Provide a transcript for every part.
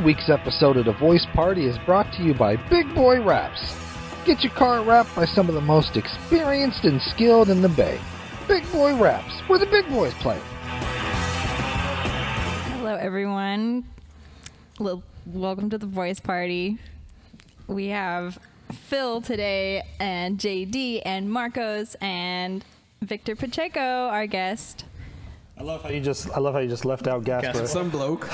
week's episode of The Voice Party is brought to you by Big Boy Wraps. Get your car wrapped by some of the most experienced and skilled in the Bay. Big Boy Wraps, where the big boys play. Hello, everyone. Welcome to The Voice Party. We have Phil today, and JD, and Marcos, and Victor Pacheco, our guest. I love how you just left out Gasper. Some bloke.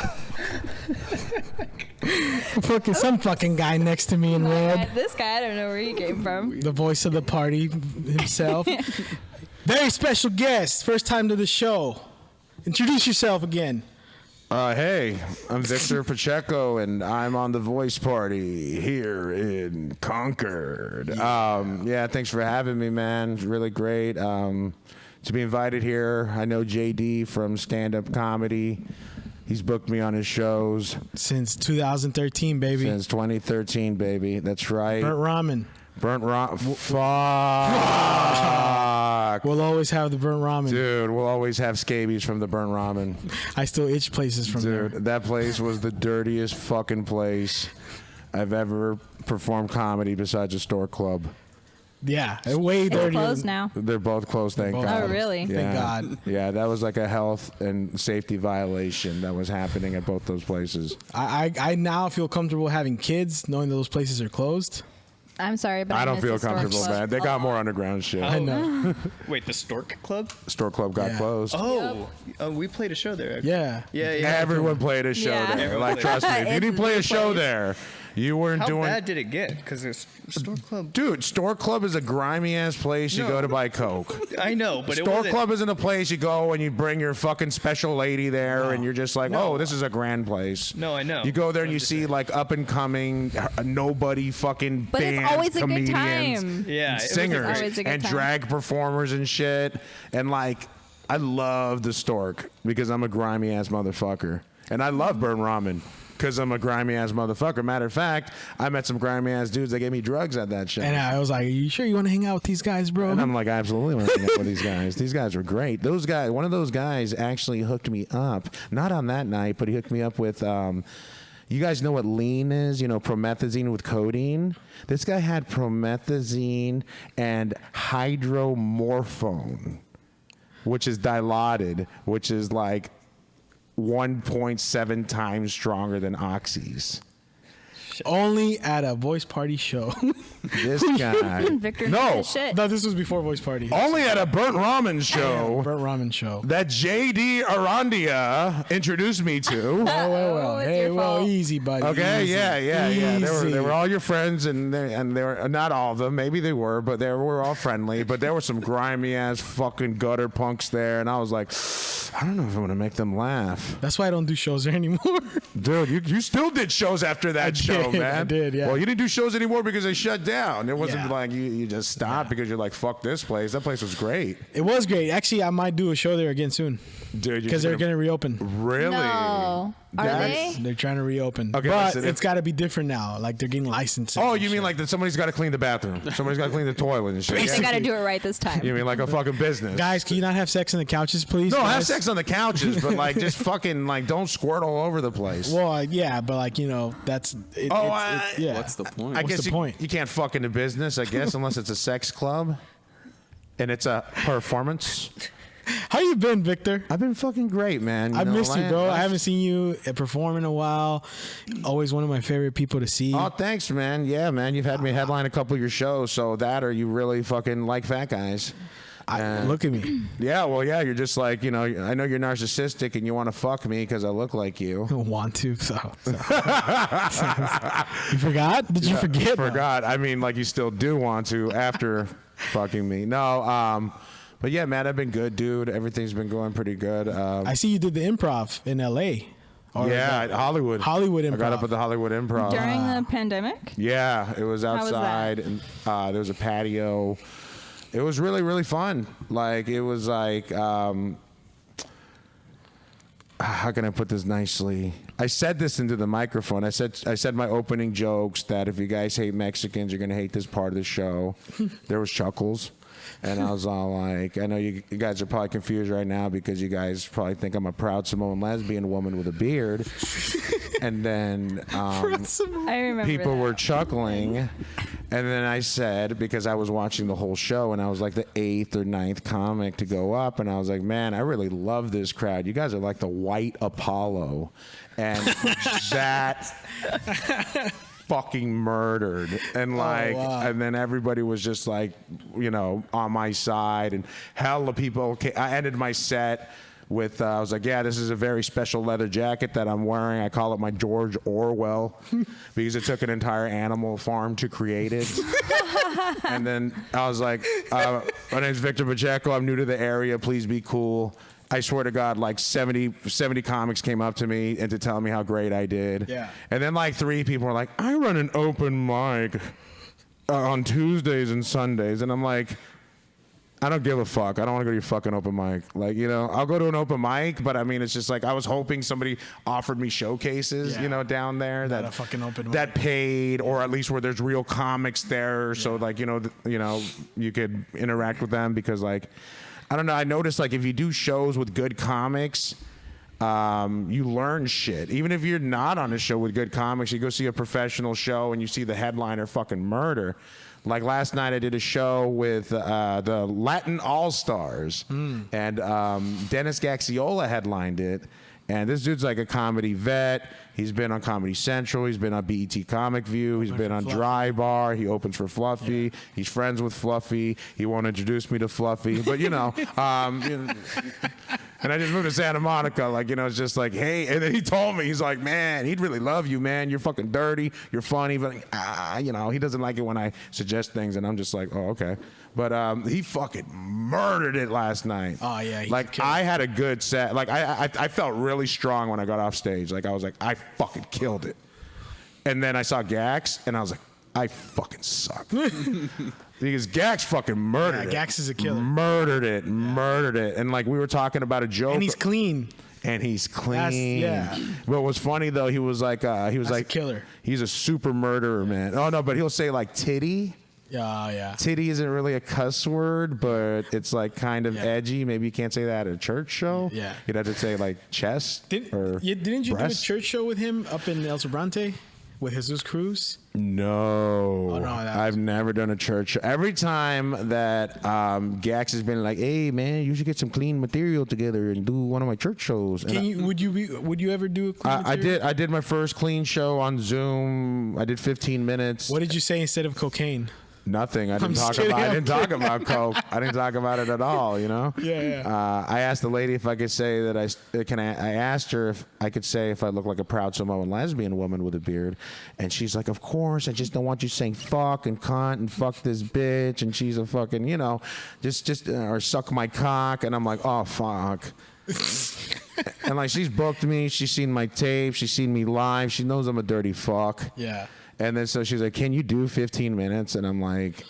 Some fucking guy next to me in red. This guy, I don't know where he came from. The voice of the party himself. Very special guest. First time to the show. Introduce yourself again. Hey, I'm Victor Pacheco, and I'm on The Voice Party here in Concord. Yeah, thanks for having me, man. It's really great to be invited here. I know JD from stand-up comedy. He's booked me on his shows. Since 2013, baby. Since 2013, baby. That's right. Burnt ramen. Fuck. We'll always have the burnt ramen. Dude, we'll always have scabies from the burnt ramen. I still itch places from there. Dude, that place was the dirtiest fucking place I've ever performed comedy besides a store club. Yeah, way dirtier. It's closed now. They're both closed, thank God. Oh, really? Yeah. Thank God. Yeah, that was like a health and safety violation that was happening at both those places. I now feel comfortable having kids, knowing those places are closed. I'm sorry, but I don't miss feel the Stork comfortable, Club. man. They got more underground shit. I know. Wait, the Stork Club? Store club got Yeah. closed. Oh, we played a show there. Yeah. Yeah. Everyone played a show Yeah. there. Everyone Like, played. trust me, if you didn't play a It's a show place. there, you weren't How doing... bad did it get? Because there's Stork Club. Dude, Store Club is a grimy ass place you No. go to buy Coke. I know, but it Store wasn't. Club isn't a place you go and you bring your fucking special lady there and you're just like, No. oh, this is a grand place. No, I know. You go there and I'm you just see saying. like up and coming, nobody fucking But it's bands, always a good comedians, time. Yeah, it was singers, always a good and time. drag performers and shit. And like, I love the Stork because I'm a grimy ass motherfucker. And I love burnt ramen. Because I'm a grimy ass motherfucker. Matter of fact, I met some grimy ass dudes that gave me drugs at that show. And I was like, are you sure you want to hang out with these guys, bro? And I'm like, I absolutely want to hang out with these guys. These guys are great. Those guys, one of those guys actually hooked me up. Not on that night, but he hooked me up with, you guys know what lean is? You know, promethazine with codeine? This guy had promethazine and hydromorphone, which is dilaudid, which is like 1.7 times stronger than oxys. Only at a voice party show. This guy. Victor No. knows shit. No, this was before voice party. Only at a burnt ramen show. Burnt ramen show. That JD Arandia introduced me to. Well. it's Hey, your well, fault. easy, buddy. Okay, Easy. yeah. They Easy. were all your friends, and they were not all of them. Maybe they were, but they were all friendly. But there were some grimy ass fucking gutter punks there, and I was like, I don't know if I'm gonna make them laugh. That's why I don't do shows there anymore. Dude, you still did shows after that show, did, man. I did, yeah. Well, you didn't do shows anymore because they shut down. It wasn't Yeah. like you just stopped because you're like, fuck this place. That place was great. It was great. Actually, I might do a show there again soon Dude, because they're going to reopen. Really? No. Are That's- they? They're trying to reopen. Okay, but listen, it's got to be different now. Like they're getting licenses. Oh, and you mean shit. like that somebody's got to clean the bathroom. Somebody's got to clean the toilet and shit. They got to do it right this time. You mean like a fucking business? Guys, can you not have sex on the couches, please? No, have guys? sex on the couches, but like just fucking like don't squirt all over the place. Well, yeah, but like, you know, that's it. Yeah. What's the point? I What's guess the point? you can't fuck in the business, I guess, unless it's a sex club and it's a performance. How you been, Victor? I've been fucking great, man. I missed you, bro. I haven't seen you perform in a while. Always one of my favorite people to see. Oh, thanks, man. Yeah, man. You've had me headline a couple of your shows, so that or you really fucking like fat guys. Look at me. Yeah, well, yeah, you're just like, you know, I know you're narcissistic and you want to fuck me because I look like you. Want to, so. You forgot? Did you forget? Forgot. I mean, like you still do want to after fucking me. No, but yeah, man, I've been good, dude. Everything's been going pretty good. I see you did the improv in L.A. Yeah, Hollywood. Hollywood Improv. I got up at the Hollywood Improv. During the pandemic? Yeah, it was was outside, that? and there was a patio. It was really, really fun. Like, it was like, how can I put this nicely? I said this into the microphone. I said my opening jokes that if you guys hate Mexicans, you're gonna hate this part of the show. There was chuckles. And I was all like, I know you guys are probably confused right now because you guys probably think I'm a proud Samoan lesbian woman with a beard. And then I remember people that. were chuckling. And then I said, because I was watching the whole show and I was like the 8th or 9th comic to go up, and I was like, man, I really love this crowd. You guys are like the white Apollo. And that fucking murdered. And like, and then everybody was just like, you know, on my side, and hella people. I ended my set with, I was like, yeah, this is a very special leather jacket that I'm wearing. I call it my George Orwell because it took an entire animal farm to create it. And then I was like, my name's Victor Pacheco. I'm new to the area. Please be cool. I swear to God, like 70 comics came up to me and to tell me how great I did. Yeah. And then like 3 people were like, I run an open mic on Tuesdays and Sundays. And I'm like, I don't give a fuck. I don't want to go to your fucking open mic. Like, you know, I'll go to an open mic, but I mean, it's just like, I was hoping somebody offered me showcases, you know, down there Not a fucking open mic. that paid, or at least where there's real comics there. So like, you know, you could interact with them because like, I don't know. I noticed like if you do shows with good comics, you learn shit. Even if you're not on a show with good comics, you go see a professional show and you see the headliner fucking murder. Like last night I did a show with the Latin All-Stars, and Dennis Gaxiola headlined it. And this dude's like a comedy vet. He's been on Comedy Central. He's been on BET Comic View. He's been on Dry Bar. He opens for Fluffy. Yeah. He's friends with Fluffy. He won't introduce me to Fluffy. But, you know, and I just moved to Santa Monica. Like, you know, it's just like, hey. And then he told me, he's like, man, he'd really love you, man. You're fucking dirty. You're funny. But, you know, he doesn't like it when I suggest things. And I'm just like, oh, okay. But he fucking murdered it last night. Oh, yeah. Like, I had a good set. Like, I felt really strong when I got off stage. Like, I was like, I fucking killed it. And then I saw Gax, and I was like, I fucking suck. Because Gax fucking murdered it. Gax is a killer. Murdered it. And, like, we were talking about a joke. And he's clean. And he's clean. Yeah. But what's funny though, he was like, a killer. He's a super murderer, man. Oh no, but he'll say like titty. Yeah. Titty isn't really a cuss word, but it's like kind of edgy. Maybe you can't say that at a church show. Yeah. You'd have to say like chest. Didn't you breast? do a church show with him up in El Sobrante with Jesus Cruz? No. Oh, no, I've never done a church show. Every time that Gax has been like, hey man, you should get some clean material together and do one of my church shows. Would you ever do a clean material? I did my first clean show on Zoom. I did 15 minutes. What did you say instead of cocaine? Nothing. I didn't talk about coke. I didn't talk about it at all. You know. Yeah. I asked the lady if I could say that I asked her if I could say if I look like a proud Samoan lesbian woman with a beard, and she's like, "Of course. I just don't want you saying fuck and cunt and fuck this bitch, and she's a fucking just or suck my cock." And I'm like, "Oh fuck." And like she's booked me. She's seen my tape. She's seen me live. She knows I'm a dirty fuck. Yeah. And then so she's like, can you do 15 minutes? And I'm like,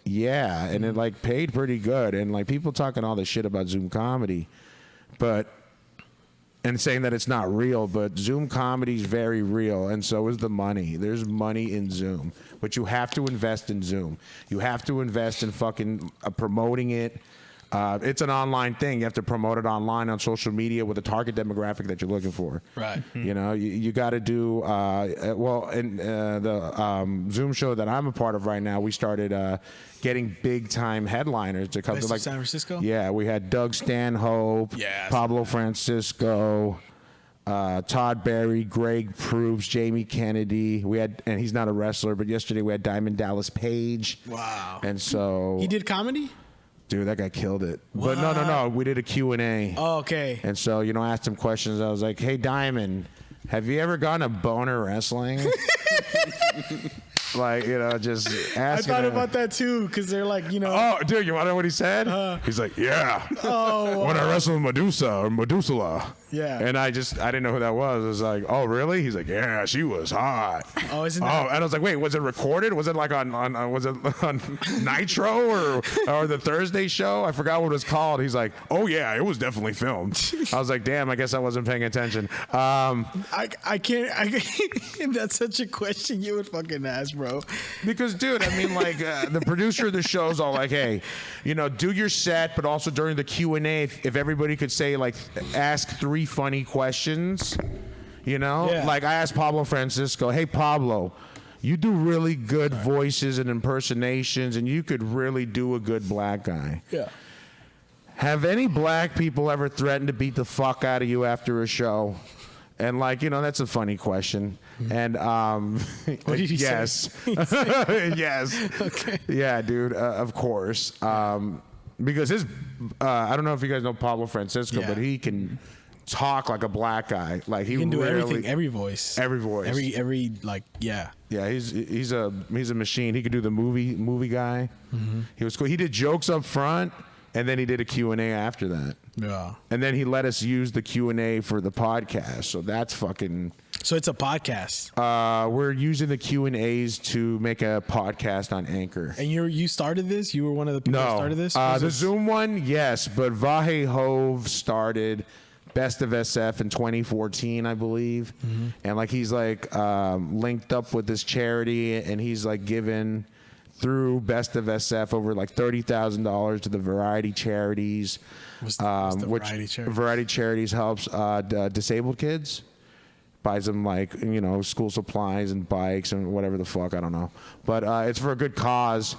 yeah. And it like paid pretty good. And like people talking all this shit about Zoom comedy, and saying that it's not real, but Zoom comedy is very real. And so is the money. There's money in Zoom, but you have to invest in Zoom. You have to invest in fucking promoting it. It's an online thing. You have to promote it online on social media with the target demographic that you're looking for. Right. You know, you got to do, in the Zoom show that I'm a part of right now, we started getting big time headliners to come to like San Francisco. Yeah, we had Doug Stanhope, Pablo Francisco, Todd Barry, Greg Proops, Jamie Kennedy. And he's not a wrestler, but yesterday we had Diamond Dallas Page. Wow. And so he did comedy? Dude, that guy killed it. What? But no. We did a Q&A. Oh, okay. And so, I asked him questions. I was like, hey, Diamond, have you ever gone to boner wrestling? Like, just asking. I thought about that too, because they're like, Oh, dude, you want to know what he said? He's like, yeah. Oh, wow. When I wrestled Medusa or Medusa. Yeah. And I didn't know who that was. I was like, oh, really? He's like, yeah, she was hot. Oh, isn't that? And I was like, wait, was it recorded? Was it like was it on Nitro or the Thursday show? I forgot what it was called. He's like, oh yeah, it was definitely filmed. I was like, damn, I guess I wasn't paying attention. I can't. That's such a question you would fucking ask, bro. bro. Because, dude, I mean, like, the producer of the show's all like, hey, you know, do your set, but also during the Q&A, if everybody could say, like, ask 3 funny questions, you know? Yeah. Like, I asked Pablo Francisco, hey, Pablo, you do really good voices and impersonations, and you could really do a good black guy. Yeah. Have any black people ever threatened to beat the fuck out of you after a show? And, like, you know, that's a funny question. And What did he yes. say? Yes. Okay. Yeah, dude, of course. Because his I don't know if you guys know Pablo Francisco, Yeah. but he can talk like a black guy. Like, he can do really, everything, every voice. Every voice. Every like, yeah. Yeah, he's a machine. He could do the movie guy. He was cool. He did jokes up front, and then he did a Q&A after that. Yeah. And then he let us use the Q&A for the podcast. So that's fucking... So it's a podcast. We're using the Q&As to make a podcast on Anchor. And you started this? You were one of the people that started this? Was The this- Zoom one, yes. But Vahe Hove started Best of SF in 2014, I believe. And, like, he's, like, linked up with this charity, and he's, like, given... through Best of SF over like $30,000 to the variety charities, What's the which variety charity? variety charities helps disabled kids, buys them, like, you know, school supplies and bikes and whatever the fuck, I don't know, but it's for a good cause.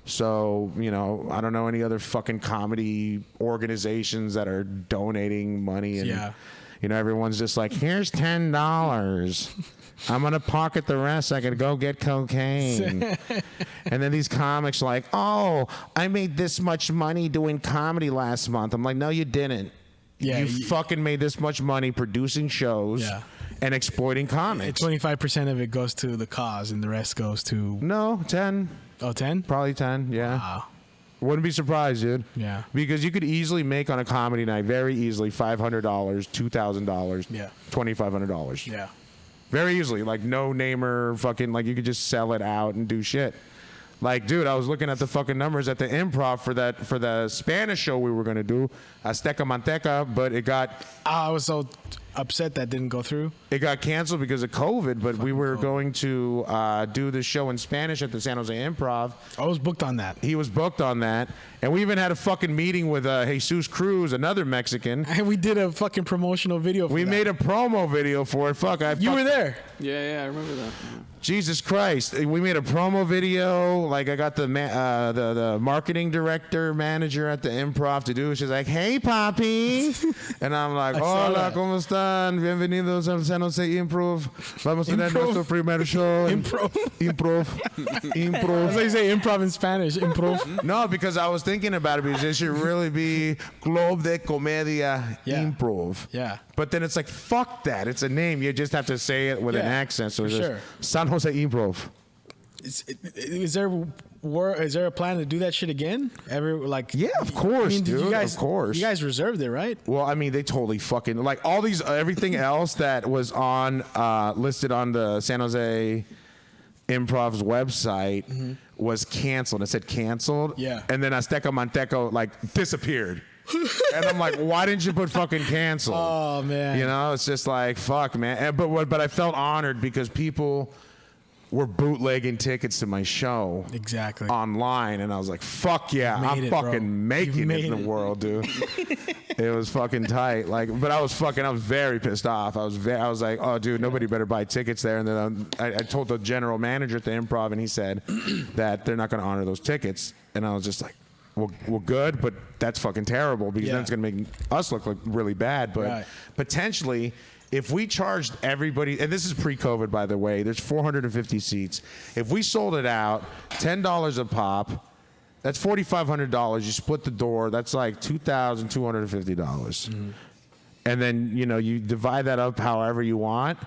So, you know, I don't know any other fucking comedy organizations that are donating money, and Yeah. you know, everyone's just like, here's $10. I'm going to pocket the rest. I can go get cocaine. And then these comics are like, oh, I made this much money doing comedy last month. I'm like, no, you didn't. Yeah, you fucking made this much money producing shows Yeah. and exploiting comics. 25% of it goes to the cause, and the rest goes to... No, 10. Oh, 10? Probably 10, yeah. Wow. Wouldn't be surprised, dude. Yeah. Because you could easily make on a comedy night, very easily, $500, $2,000, Yeah. $2,500. Yeah. Very easily, like no namer, fucking, like you could just sell it out and do shit. Like, dude, I was looking at the fucking numbers at the Improv for the Spanish show we were gonna do, Azteca Manteca, but it got I was so upset that didn't go through. canceled because of COVID. But we were going to do the show in Spanish at the San Jose Improv. I was booked on that. He was booked on that, and we even had a fucking meeting with Jesus Cruz, another Mexican. And we did a fucking promotional video for We that. made a promo video for it. You were there. Yeah, I remember that. Jesus Christ! We made a promo video. Like, I got the marketing director, manager at the Improv to do it. She's like, "Hey, Papi," and I'm like, saw "Hola, that. cómo están? Bienvenidos al San Jose Improv. Vamos a tener Improv. nuestro primer show." Improv. Improv. That's how you say improv in Spanish. Improv. No, because I was thinking about it, because it should really be Globe de Comedia Yeah. Improv. Yeah. But then it's like, fuck that. It's a name. You just have to say it with an Yeah, accent. So for it's just sure. San Jose Improv. Is there a plan to do that shit again? Yeah, of course, did dude. You guys, of course. You guys reserved it, right? Well, I mean, they totally fucking, like, all these, everything else that was on, listed on the San Jose Improv's website was canceled. It said canceled. Yeah. And then Azteca Manteco, like, disappeared. And I'm like, why didn't you put fucking cancel? Oh, man. You know, it's just like, fuck, man. But I felt honored because people were bootlegging tickets to my show Exactly. online, and I was like, fuck yeah, Made I'm it, fucking bro. making You it made in the it. world, dude. It was fucking tight. Like, but I was very pissed off. I was like, oh, dude, nobody better buy tickets there. And then I told the general manager at the Improv, and he said that they're not going to honor those tickets. And I was just like, well, good, but that's fucking terrible, because then Yeah. it's going to make us look like really bad. But Right. potentially, if we charged everybody, and this is pre-COVID, by the way, there's 450 seats. If we sold it out, $10 a pop, that's $4,500. You split the door, that's like $2,250. And then, you know, you divide that up however you want.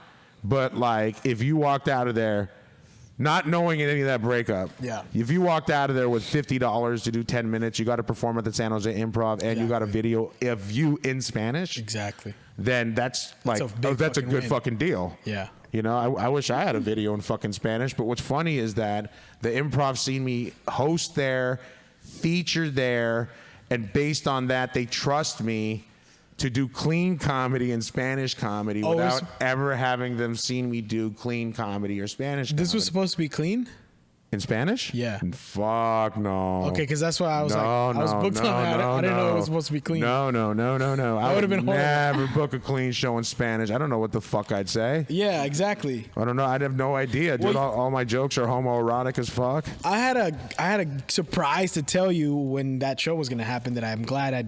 But, like, if you walked out of there not knowing any of that breakup, Yeah. if you walked out of there with $50 to do 10 minutes, you got to perform at the San Jose Improv, and you got a video of you in Spanish, Exactly. then that's like, a big that's a fucking good win. fucking deal. Yeah. You know, I wish I had a video in fucking Spanish, but what's funny is that the Improv seen me host there, feature there, and based on that, they trust me to do clean comedy and Spanish comedy without ever having them seen me do clean comedy or Spanish comedy. This was supposed to be clean? In Spanish? Yeah. Fuck no. Okay, because that's why I was I was booked on that. I didn't know it was supposed to be clean. No. I would have been horrible. never book a clean show in Spanish. I don't know what the fuck I'd say. Yeah, exactly. I don't know. I'd have no idea, dude. Well, all my jokes are homoerotic as fuck. I had a surprise to tell you when that show was gonna happen that I'm glad it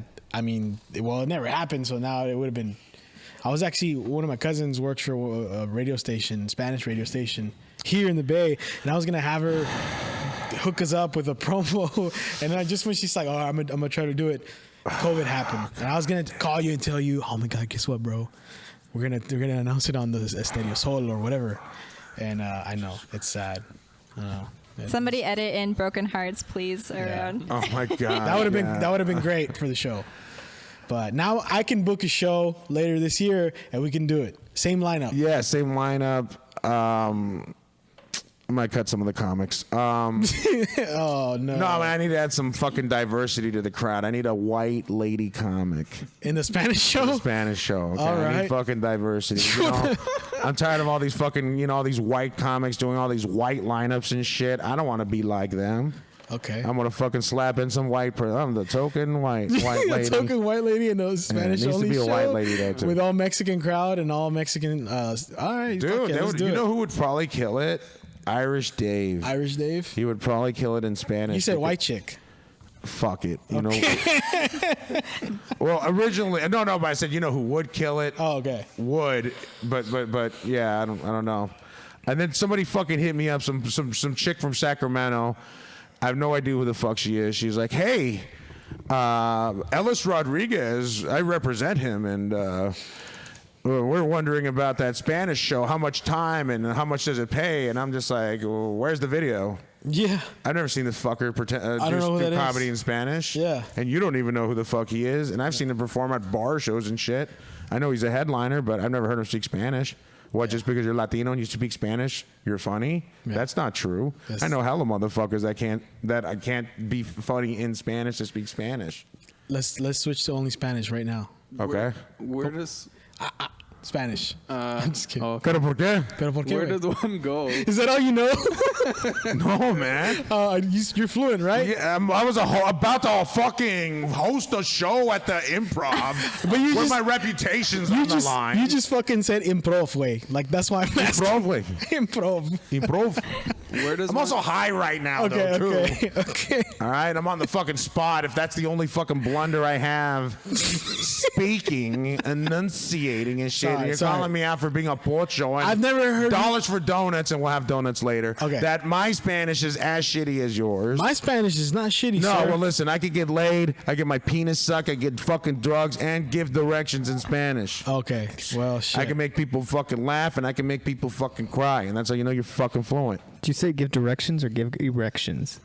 never happened, so now it would have been. I was actually, one of my cousins works for a radio station, Spanish radio station here in the Bay, and I was gonna have her hook us up with a promo, and then just when she's like, "Oh, I'm gonna try to do it," COVID happened, and I was gonna call you and tell you, "Oh my God, guess what, bro? We're gonna announce it on the Estadio Sol or whatever," and I know it's sad. I know. Somebody edit in Broken Hearts, please. Around. Oh my God. That would have been great for the show. But now I can book a show later this year and we can do it. Same lineup. Yeah, same lineup. I might cut some of the comics. Oh no. No, man, I need to add some fucking diversity to the crowd. I need a white lady comic. In the Spanish show? The Spanish show. Okay? All right. I need fucking diversity. You know? I'm tired of all these fucking, all these white comics doing all these white lineups and shit. I don't want to be like them. Okay. I'm gonna fucking slap in some white person. I'm the token white lady. The token white lady in those Spanish needs only to be a show white lady there too. with all Mexican crowd and all Mexican. All right, dude. You know who would probably kill it? Irish Dave. Irish Dave. He would probably kill it in Spanish. You said white chick. Fuck it. You know. Well, originally, no, but I said who would kill it. Oh, okay. Would, but yeah, I don't know. And then somebody fucking hit me up, some chick from Sacramento. I have no idea who the fuck she is. She's like, hey, Ellis Rodriguez, I represent him, and we're wondering about that Spanish show. How much time and how much does it pay? And I'm just like, well, where's the video? Yeah. I've never seen this fucker do comedy in Spanish. Yeah. And you don't even know who the fuck he is. And I've seen him perform at bar shows and shit. I know he's a headliner, but I've never heard him speak Spanish. What, just because you're Latino and you speak Spanish, you're funny? Yeah. That's not true. I know hella motherfuckers that I can't be funny in Spanish to speak Spanish. Let's switch to only Spanish right now. Okay. Where does Spanish? I'm just kidding. ¿Pero por qué? Pero por qué? Where does one go? Is that all you know? No, man. You're fluent, right? Yeah, I was about to fucking host a show at the Improv, but where my reputation's on the line. You just fucking said improv way. Like, that's why I'm asking. Improv way. Improv. Where does I'm also high right now, though, too. Okay. All right, I'm on the fucking spot. If that's the only fucking blunder I have, speaking, enunciating and shit, and you're calling me out for being a pocho. I've never heard dollars for donuts, and we'll have donuts later. Okay. That my Spanish is as shitty as yours. My Spanish is not shitty, No, sir. well, listen, I could get laid, I get my penis sucked, I get fucking drugs, and give directions in Spanish. Okay, well, shit. I can make people fucking laugh, and I can make people fucking cry, and that's how you know you're fucking fluent. Did you say give directions or give erections?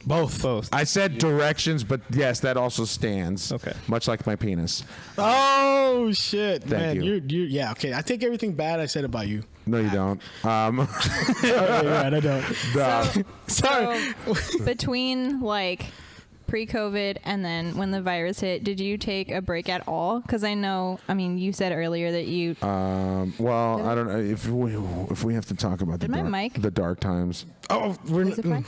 Both. I said directions, but yes, that also stands. Okay. Much like my penis. Oh, shit. Thank Man, you. you're yeah, okay. I take everything bad I said about you. No, you don't. You're right, I don't. So between like pre-COVID and then when the virus hit, did you take a break at all? Because I know, you said earlier that you. Well, I don't know if we have to talk about the dark times. Oh, Is it fine?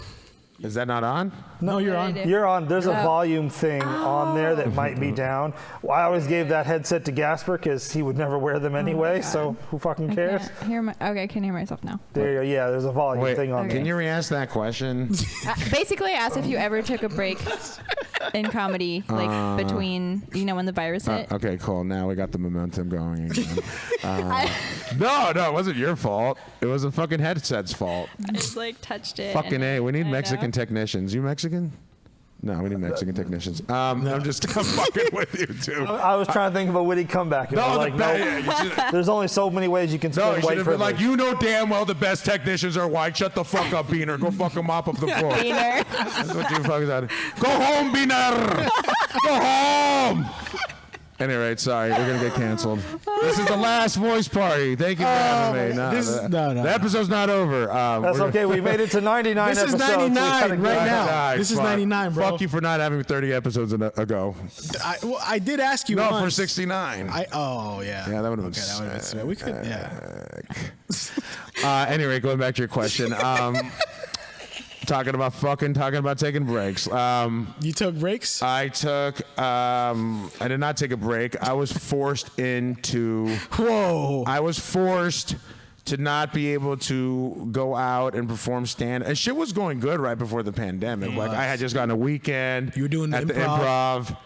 Is that not on? No, you're on. You're on. There's a volume thing on there that might be down. Well, I always gave that headset to Gasper because he would never wear them anyway. So who fucking cares? I can hear myself now. There you go. Yeah, there's a volume thing on Okay. Can you re-ask that question? Basically, I asked if you ever took a break in comedy, like between, when the virus hit. Okay, cool. Now we got the momentum going again. No, it wasn't your fault. It was the fucking headset's fault. I just touched it. Fucking A. We need Mexican technicians. You Mexican? No, we need Mexican technicians. I'm fucking with you, too. I was trying to think of a witty comeback. There's only so many ways you can spend white privilege. Like, you know damn well the best technicians are white. Shut the fuck up, Beaner. Go fucking mop up the floor. Beaner. That's what you fucking said. Go home, Beaner. Go home. Any rate, sorry, we're gonna get canceled. This is the last voice party. Thank you for having me. The episode's not over. That's okay. We made it to 99 This is episodes. 99 right now. Nice, This is fuck. 99, bro. Fuck you for not having me 30 episodes ago. I did ask you No, once. for 69. Oh, yeah. Yeah, that would have been Okay, that would have been sweet. We could, yeah. Anyway, going back to your question. Talking about taking breaks. You took breaks? I did not take a break. I was forced into. Whoa. I was forced to not be able to go out and perform stand. And shit was going good right before the pandemic. Like I had just gotten a weekend. You were doing at the improv.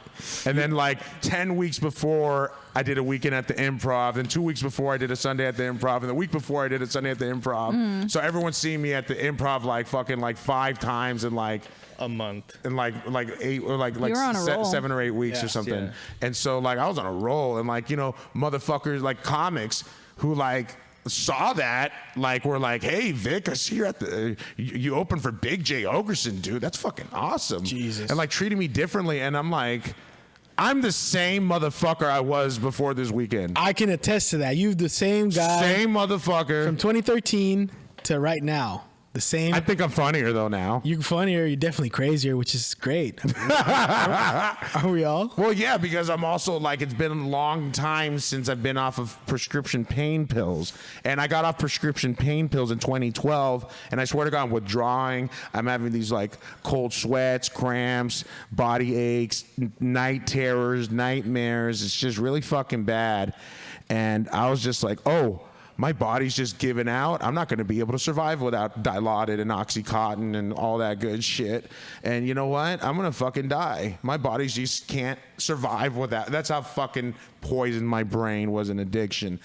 And then like 10 weeks before, I did a weekend at the Improv. And 2 weeks before, I did a Sunday at the Improv. And the week before, I did a Sunday at the Improv. So everyone's seeing me at the Improv like fucking like 5 times in like a month. In like 8 or like were on a roll. 7 or 8 weeks or Yes, something. yeah. And so like I was on a roll. And like, you know, motherfuckers like comics who like saw that, like were like, hey Vic, I see you're at the you open for Big J Ogerson, dude. That's fucking awesome. Jesus. And like treating me differently. And I'm like, I'm the same motherfucker I was before this weekend. I can attest to that. You're the same guy. Same motherfucker. From 2013 to right now. The same. I think I'm funnier though now. You're funnier. You're definitely crazier, which is great. Are we all? Well, yeah, because I'm also like, it's been a long time since I've been off of prescription pain pills. And I got off prescription pain pills in 2012. And I swear to God, I'm withdrawing. I'm having these like cold sweats, cramps, body aches, night terrors, nightmares. It's just really fucking bad. And I was just like, oh, my body's just giving out. I'm not going to be able to survive without Dilaudid and Oxycontin and all that good shit. And you know what? I'm going to fucking die. My body just can't survive without. That's how fucking poisoned my brain was an addiction.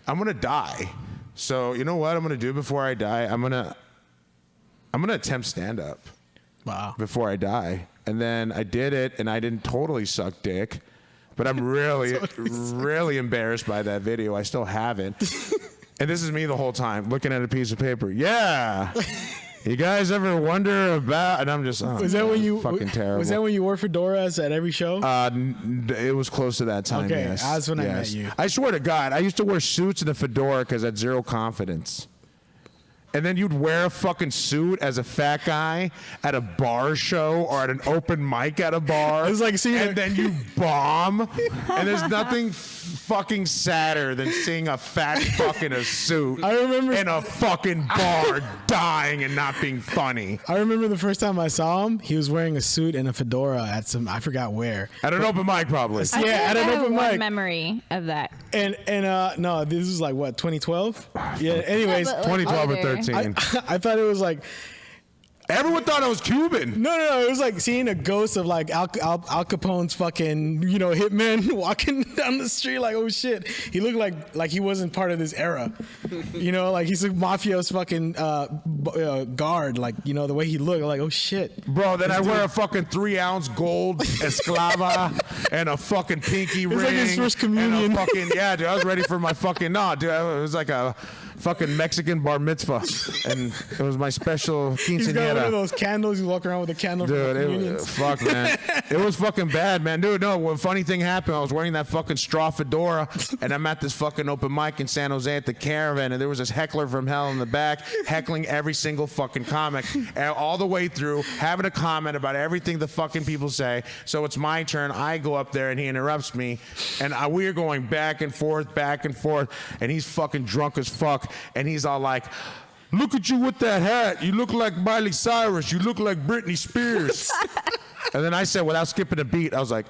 I'm going to die. So you know what I'm going to do before I die? I'm going to attempt stand-up. Wow. Before I die. And then I did it, and I didn't totally suck dick. But I'm really, really embarrassed by that video. I still have it. And this is me the whole time, looking at a piece of paper. Yeah. You guys ever wonder about? And I'm just, Was that when you fucking terrible. Was that when you wore fedoras at every show? It was close to that time. Okay, yes. that's when I met you. I swear to God, I used to wear suits and a fedora because I had zero confidence. And then you'd wear a fucking suit as a fat guy at a bar show or at an open mic at a bar. It's like seeing and then you bomb. And there's nothing fucking sadder than seeing a fat fuck in a suit I remember in a fucking bar dying and not being funny. I remember the first time I saw him, he was wearing a suit and a fedora at some, I forgot where. At an open mic, probably. I Yeah, at think an I have open one mic. memory of that. And no, this was like what, 2012? Yeah. Anyways, but, like, 2012 or older. 13. I thought it was like Everyone thought I was Cuban. no. It was like seeing a ghost of like Al Capone's fucking hitman walking down the street. Like, oh shit, he looked like he wasn't part of this era. Like he's a mafio's fucking guard. Like the way he looked. Like, oh shit, Bro, then I wear a fucking 3-ounce gold esclava and a fucking pinky ring. It's like his first and communion. a fucking, yeah, dude, I was ready for my fucking, dude, it was like a fucking Mexican bar mitzvah. And it was my special he's got one of quinceañera. those candles. He's walking around with a candle. for Dude, communions. fuck, man. It was fucking bad, man. Dude, no, one funny thing happened. I was wearing that fucking straw fedora, and I'm at this fucking open mic in San Jose at the Caravan, and there was this heckler from hell in the back heckling every single fucking comic, and all the way through, having a comment about everything the fucking people say. So it's my turn. I go up there, and he interrupts me, and we're going back and forth, and he's fucking drunk as fuck, and he's all like, look at you with that hat. You look like Miley Cyrus. You look like Britney Spears. And then I said, without skipping a beat, I was like,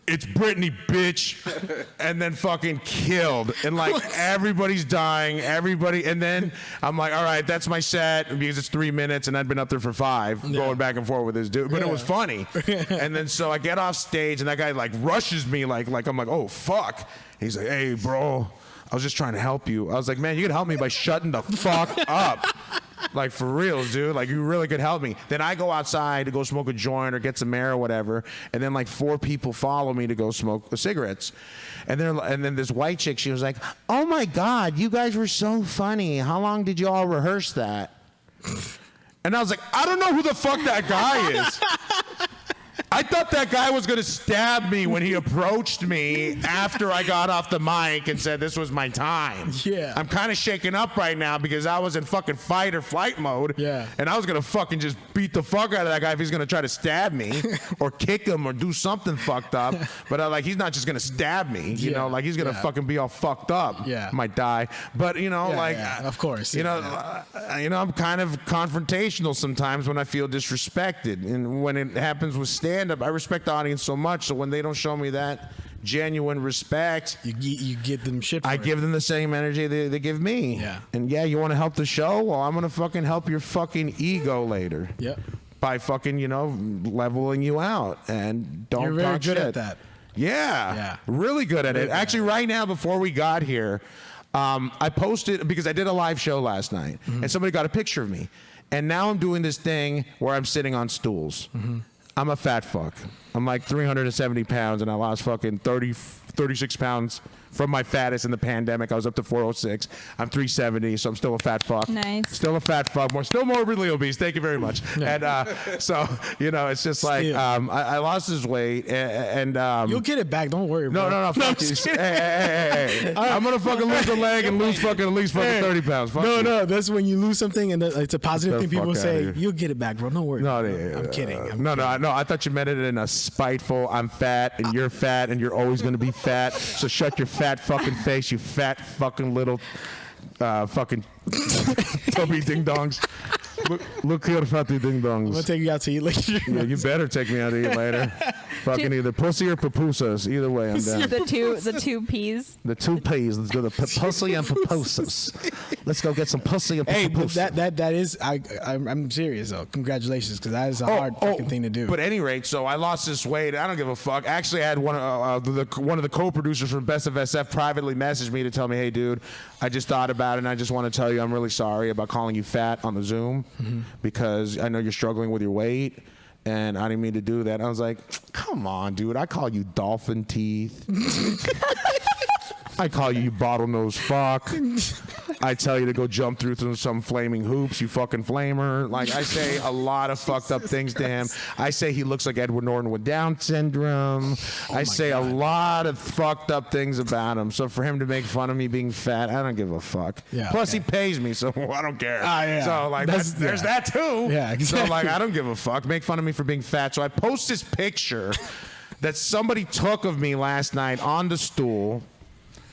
it's Britney, bitch. And then fucking killed. And like everybody's dying, everybody. And then I'm like, all right, that's my set because it's 3 minutes and I'd been up there for 5 going back and forth with this dude. But it was funny. And then so I get off stage and that guy like rushes me like I'm like, oh, fuck. He's like, hey, bro, I was just trying to help you. I was like, man, you could help me by shutting the fuck up. Like, for real, dude. Like, you really could help me. Then I go outside to go smoke a joint or get some air or whatever. And then, like, 4 people follow me to go smoke cigarettes. And then this white chick, she was like, oh, my God, you guys were so funny. How long did you all rehearse that? And I was like, I don't know who the fuck that guy is. I thought thought that guy was going to stab me when he approached me after I got off the mic and said this was my time. Yeah. I'm kind of shaken up right now because I was in fucking fight or flight mode. Yeah. And I was going to fucking just beat the fuck out of that guy if he's going to try to stab me or kick him or do something fucked up. But like, he's not just going to stab me, you know, like he's going to fucking be all fucked up. Yeah. Might die. But, you know, of course. You know, I'm kind of confrontational sometimes when I feel disrespected. And when it happens with stand-up, I respect the audience so much. So when they don't show me that genuine respect, you give them shit for I it. give them the same energy they give me. Yeah. And yeah, you want to help the show? Well, I'm going to fucking help your fucking ego later. Yep. By fucking, you know, leveling you out. And don't You're very talk good shit. at that. Yeah. Really good at it. Actually, right now, before we got here, I posted, because I did a live show last night, and somebody got a picture of me. And now I'm doing this thing where I'm sitting on stools. I'm a fat fuck. I'm like 370 pounds, and I lost fucking 36 pounds from my fattest in the pandemic. I was up to 406. I'm 370, so I'm still a fat fuck. Nice. Still a fat fuck. Still morbidly obese. Thank you very much. And so, you know, it's just like, I lost this weight, and you'll get it back. Don't worry, bro. No, fuck you. Hey. I'm going to fucking lose a leg and lose fucking at least fucking 30 pounds. Fuck you. No, that's when you lose something, and it's a positive thing. People fuck say, outta here. you'll get it back, bro. Don't worry. No, I'm kidding. No, I thought you meant it in a spiteful, I'm fat, and you're fat, and you're always going to be fat, so shut your fat fucking face, you fat fucking little fucking Toby ding dongs. Look here, fatty ding dongs. I'm gonna take you out to eat later. Yeah, you better take me out to eat later. Fucking either pussy or pupusas. Either way, I'm down. The two P's. The two P's. Let's go to pussy and pupusas. Let's go get some pussy and Hey, but pupusas. that is I'm serious though. Congratulations, because that is a hard fucking thing to do. But at any rate, so I lost this weight. I don't give a fuck. Actually, I had one of the co-producers from Best of SF privately message me to tell me, hey, dude, I just thought about it, and I just want to tell you I'm really sorry about calling you fat on the Zoom because I know you're struggling with your weight. And I didn't mean to do that. I was like, come on, dude. I call you dolphin teeth. I call you bottlenose fuck. I tell you to go jump through some flaming hoops, you fucking flamer. Like, I say a lot of fucked up things to him. I say he looks like Edward Norton with Down syndrome. I say a lot of fucked up things about him. So for him to make fun of me being fat, I don't give a fuck. Yeah, Plus, he pays me, so I don't care. Yeah. So, like, there's that too. Yeah, exactly. So, like, I don't give a fuck. Make fun of me for being fat. So I post this picture that somebody took of me last night on the stool,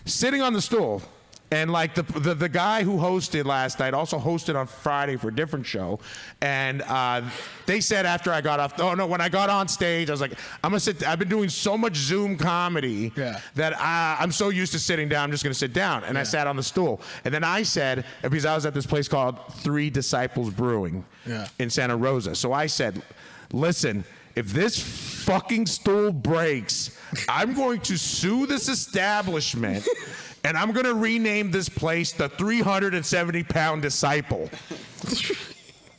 sitting on the stool. And like the guy who hosted last night also hosted on Friday for a different show. And they said after I got off, when I got on stage, I was like, I'm going to sit. I've been doing so much Zoom comedy that I'm so used to sitting down, I'm just going to sit down. And I sat on the stool. And then I said, because I was at this place called Three Disciples Brewing in Santa Rosa. So I said, listen, if this fucking stool breaks, I'm going to sue this establishment. And I'm going to rename this place the 370-pound Disciple.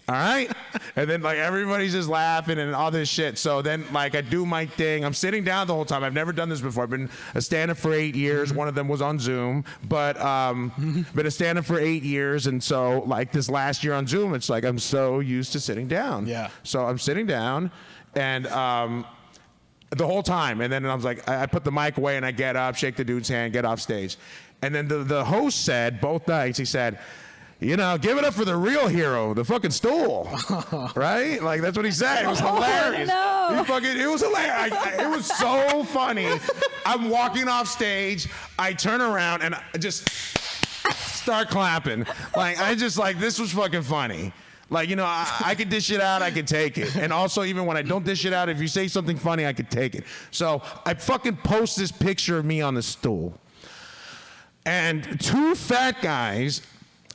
All right? And then, like, everybody's just laughing and all this shit. So then, like, I do my thing. I'm sitting down the whole time. I've never done this before. I've been a stand-up for 8 years. One of them was on Zoom. But been a stand-up for 8 years. And so, like, this last year on Zoom, it's like I'm so used to sitting down. Yeah. So I'm sitting down, and the whole time. And then I was like, I put the mic away and I get up, shake the dude's hand, get off stage. And then the host said, both nights, he said, you know, give it up for the real hero, the fucking stool. Right? Like, that's what he said. It was hilarious. No. It was hilarious. It was so funny. I'm walking off stage. I turn around and I just start clapping. Like, this was fucking funny. Like, you know, I could dish it out, I could take it. And also, even when I don't dish it out, if you say something funny, I could take it. So I fucking post this picture of me on the stool. And two fat guys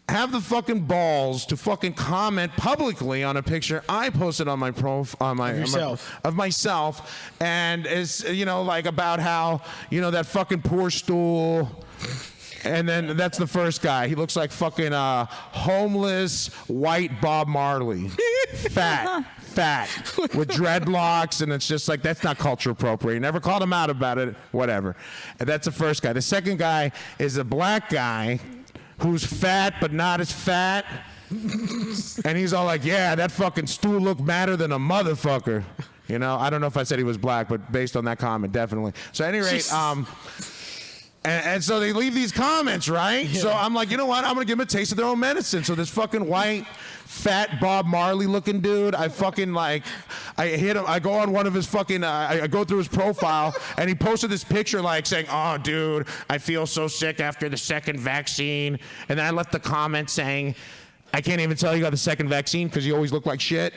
have the fucking balls to fucking comment publicly on a picture I posted on my of myself, and it's, you know, like, about how, you know, that fucking poor stool. And then that's the first guy. He looks like fucking homeless white Bob Marley. Fat, with dreadlocks, and it's just like, that's not culture appropriate. Never called him out about it, whatever. And that's the first guy. The second guy is a black guy who's fat but not as fat. And he's all like, yeah, that fucking stool looked madder than a motherfucker. You know, I don't know if I said he was black, but based on that comment, definitely. So at any rate, and so they leave these comments, right? Yeah. So I'm like, you know what? I'm gonna give them a taste of their own medicine. So this fucking white, fat Bob Marley looking dude, I fucking like, I hit him. I go on one of his fucking, I go through his profile, and he posted this picture like saying, "Oh, dude, I feel so sick after the second vaccine." And then I left the comment saying, "I can't even tell you got the second vaccine because you always look like shit."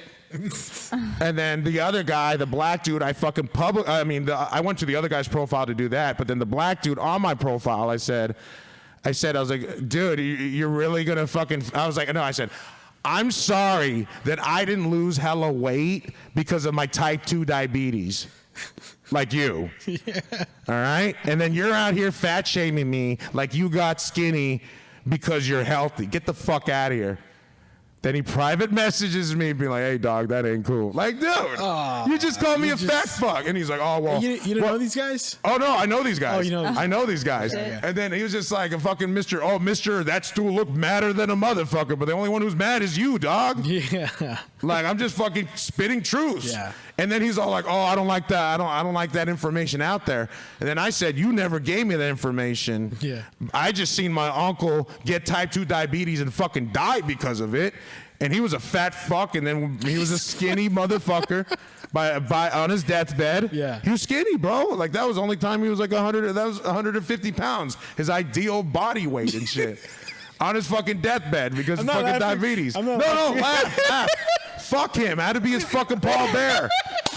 And then the other guy, the black dude, I fucking I went to the other guy's profile to do that, but then the black dude on my profile, I said, I was like, dude, you're really gonna fucking, I was like, no, I said, I'm sorry that I didn't lose hella weight because of my type 2 diabetes. Like you. Yeah. All right? And then you're out here fat shaming me like you got skinny because you're healthy. Get the fuck out of here. Then he private messages me, being like, "Hey, dog, that ain't cool." Like, dude, you just called me a fat fuck. And he's like, "Oh, well." You don't know these guys? Oh, no, I know these guys. Oh, you know. I know these guys. Yeah. And then he was just like a fucking Mr. Oh, Mr. That stool looked madder than a motherfucker, but the only one who's mad is you, dog. Yeah. Like, I'm just fucking spitting truths. Yeah. And then he's all like, "Oh, I don't like that. I don't like that information out there." And then I said, "You never gave me that information. Yeah. I just seen my uncle get type 2 diabetes and fucking die because of it. And he was a fat fuck, and then he was a skinny motherfucker by on his deathbed. Yeah. He was skinny, bro. Like, that was the only time he was like 100. That was 150 pounds, his ideal body weight and shit, on his fucking deathbed because of fucking diabetes. No, laugh. Fuck him. I had to be his fucking Paul Bear.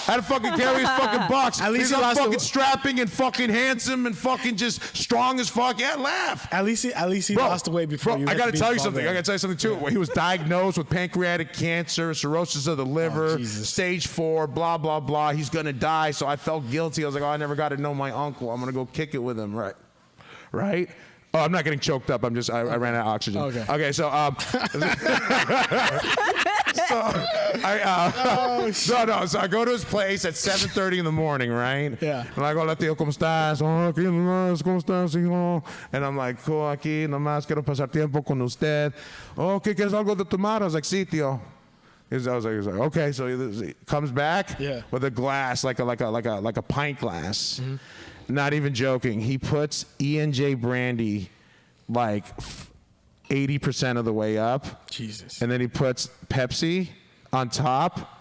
I had to fucking carry his fucking box. At least he's he not lost fucking strapping and fucking handsome and fucking just strong as fuck. Yeah, laugh. At least he lost the weight before. Bro, I gotta tell you something. Too. He was diagnosed with pancreatic cancer, cirrhosis of the liver, stage 4, blah blah blah. He's gonna die. So I felt guilty. I was like, oh, I never got to know my uncle. I'm gonna go kick it with him, right? Oh, I'm not getting choked up. I ran out of oxygen. Okay. So So I go to his place at 7:30 in the morning, right? Yeah. And I go, "Hola, tío, ¿cómo estás? Oh, aquí nomás, ¿cómo estás, hijo?" And I'm like, "Cool, aquí nomás quiero pasar tiempo con usted." "Oh, ¿qué quieres algo de tomar?" I was like, "Sí, tío." He was like, okay. So he comes back with a glass, like a pint glass. Mm-hmm. Not even joking. He puts E&J brandy like 80% of the way up. Jesus. And then he puts Pepsi on top,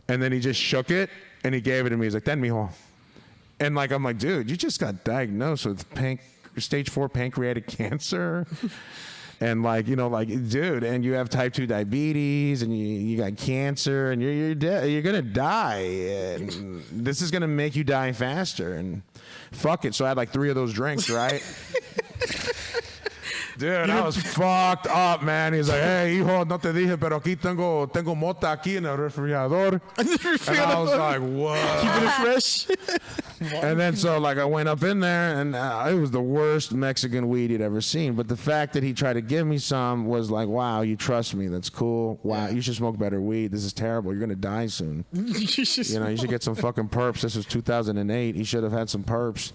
and then he just shook it, and he gave it to me. He's like, "Ten, mijo." And like, I'm like, dude, you just got diagnosed with stage 4 pancreatic cancer. And like, you know, like, dude, and you have type 2 diabetes, and you got cancer, and you're dead. You're gonna die, and this is gonna make you die faster. And fuck it. So I had like 3 of those drinks, right? Dude, I was fucked up, man. He's like, "Hey, hijo, no te dije, pero aquí tengo mota aquí en el refrigerador." And I was like, "What?" Keeping it fresh. And then so like I went up in there, and it was the worst Mexican weed he'd ever seen. But the fact that he tried to give me some was like, "Wow, you trust me? That's cool. Wow, you should smoke better weed. This is terrible. You're gonna die soon. You should get some fucking perps." This was 2008. He should have had some perps.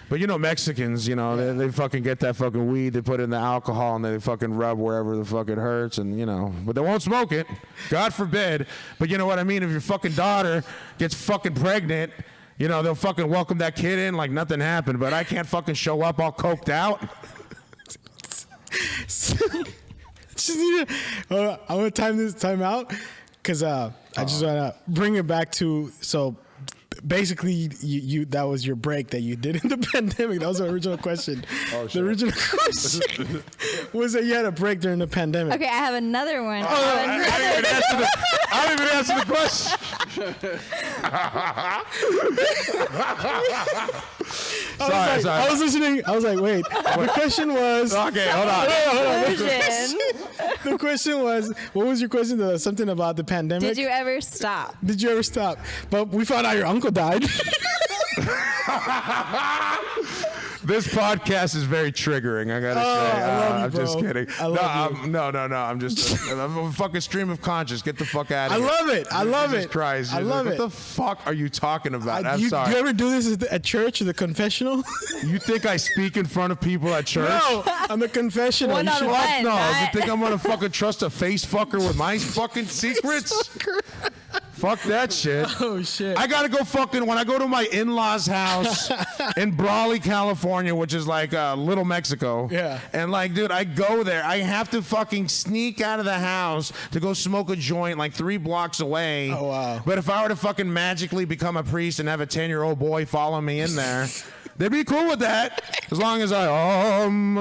But you know, Mexicans, you know, they fucking get that fucking weed, they put it in the alcohol, and they fucking rub wherever the fuck it hurts, and you know, but they won't smoke it. God forbid. But you know what I mean? If your fucking daughter gets fucking pregnant, you know, they'll fucking welcome that kid in like nothing happened, but I can't fucking show up all coked out. I'm gonna time out, because I just wanna bring it back to, so basically you that was your break that you did in the pandemic. That was the original question. Oh, the original question was that you had a break during the pandemic. Okay, I have another one. I didn't even answer the question. Sorry. I was listening. I was like, wait. The question was. Okay, hold on. The question was, what was your question? Something about the pandemic. Did you ever stop? But we found out your uncle died. This podcast is very triggering, I gotta say. I'm just kidding. I'm just I'm a fucking stream of conscious. Get the fuck out of here. I love it. Jesus Christ. I love it. What the fuck are you talking about? I'm sorry. Do you ever do this at church or the confessional? You think I speak in front of people at church? No, on the confessional. One on one. Fuck no. You think I'm gonna fucking trust a face fucker with my fucking secrets? Fuck that shit. Oh shit. I gotta go fucking when I go to my in-laws' house in Brawley, California, which is like Little Mexico. Yeah. And like, dude, I go there. I have to fucking sneak out of the house to go smoke a joint like 3 blocks away. Oh wow. But if I were to fucking magically become a priest and have a 10-year-old boy follow me in there, they'd be cool with that, as long as I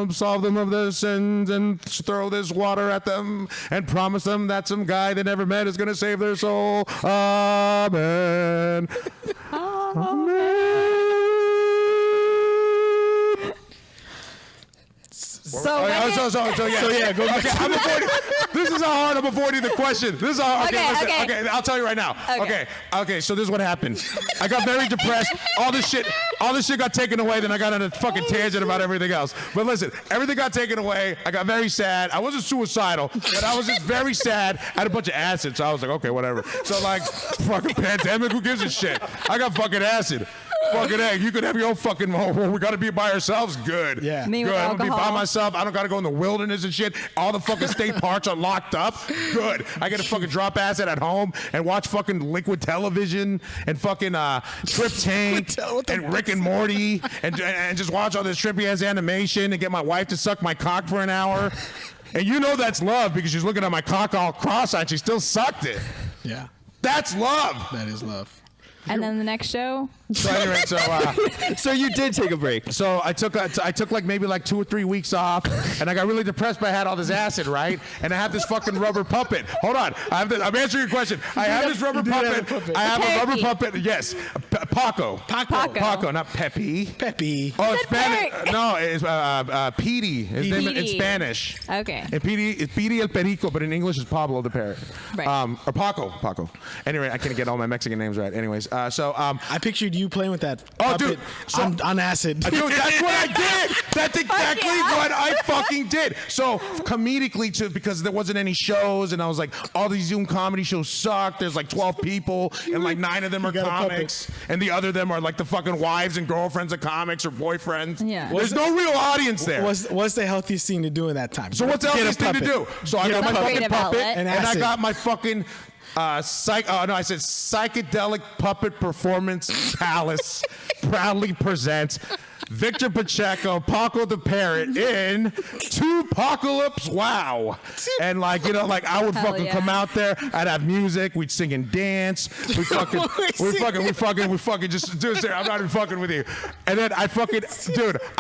absolve them of their sins and throw this water at them and promise them that some guy they never met is going to save their soul. Amen. Amen. So, yeah, go back. Okay, I'm avoiding. This is how hard I'm avoiding the question. This is how. Okay, Okay, listen. okay. Okay, I'll tell you right now. Okay. So this is what happened. I got very depressed. All this shit got taken away. Then I got on a fucking tangent about everything else. But listen, everything got taken away. I got very sad. I wasn't suicidal, but I was just very sad. I had a bunch of acid, so I was like, okay, whatever. So like, fucking pandemic. Who gives a shit? I got fucking acid. Fucking egg. You could have your own fucking home. We got to be by ourselves. Good. Yeah. Me Good. with I'm gonna be by alcohol. myself. I don't gotta go in the wilderness and shit. All the fucking state parks are locked up. Good. I get to fucking drop acid at home and watch fucking Liquid Television and fucking Trip Tank and Rick and Morty and just watch all this trippy ass animation and get my wife to suck my cock for an hour. And you know that's love because she's looking at my cock all cross-eyed. She still sucked it. Yeah. That's love. That is love. And then the next show. So anyway, So you did take a break. So I took like maybe like 2 or 3 weeks off, and I got really depressed. But I had all this acid, right? And I have this fucking rubber puppet. Hold on, I'm answering your question. I have this rubber puppet. I have a rubber puppet. Yes, Paco. Paco, not Pepe. Pepe. Oh, it's said Spanish. Peric. No, it's Petey. His name in Petey. Spanish. Okay. And it's Petey el Perico, but in English it's Pablo the Parrot. Right. Or Paco. Anyway, I can't get all my Mexican names right. Anyways, I pictured you playing with that Oh, dude, puppet on acid. Dude, that's what I did. That's exactly what I fucking did. So comedically, because there wasn't any shows, and I was like, all these Zoom comedy shows suck. There's like 12 people, and like 9 of them are got a puppet. comics, and the other them are like the fucking wives and girlfriends of comics or boyfriends. Yeah. There's no real audience there. What's the healthiest thing to do in that time? So what's the Get a healthiest thing to do? puppet. So I Get got a my puppet. fucking Creative puppet, outlet. And and I acid. got my fucking psychedelic puppet performance palace proudly presents Victor Pacheco, Paco the Parrot in Two-Pacalypse Wow. And like, you know, like I would Hell fucking yeah. come out there, I'd have music, we'd sing and dance, we fucking just do this. I'm not even fucking with you. And then I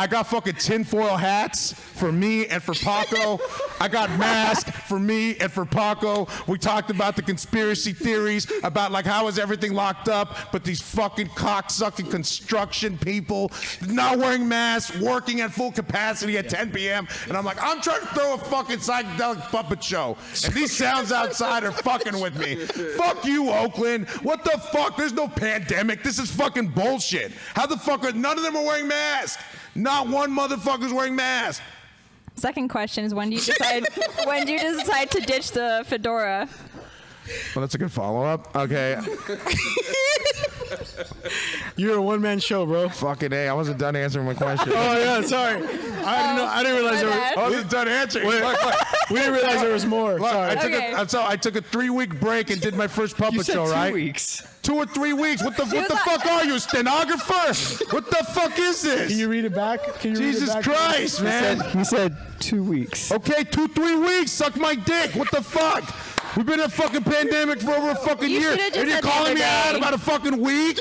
got fucking tinfoil hats for me and for Paco. I got masks for me and for Paco. We talked about the conspiracy theories about like how is everything locked up, but these fucking cocksucking construction people not wearing masks, working at full capacity at 10 p.m. And I'm like, I'm trying to throw a fucking psychedelic puppet show, and these sounds outside are fucking with me. Fuck you, Oakland. What the fuck? There's no pandemic. This is fucking bullshit. How the fuck are none of them are wearing masks? Not one motherfucker's wearing masks. Second question is when do you decide to ditch the fedora? Well, that's a good follow-up. Okay. You're a one-man show, bro. Fucking A, I wasn't done answering my question. Oh yeah, sorry. I didn't realize My bad. I wasn't done answering. Wait. Look. we didn't realize there was more. Sorry. I took a 3-week break and did my first puppet show, right? 2 weeks. 2 or 3 weeks. What the fuck are you, a stenographer? What the fuck is this? Can you read it back? Jesus Christ, man. He said 2 weeks. Okay, 2-3 weeks. Suck my dick. What the fuck? We've been in a fucking pandemic for over a fucking You year. should've just And you're said the calling other me out day. about a fucking week?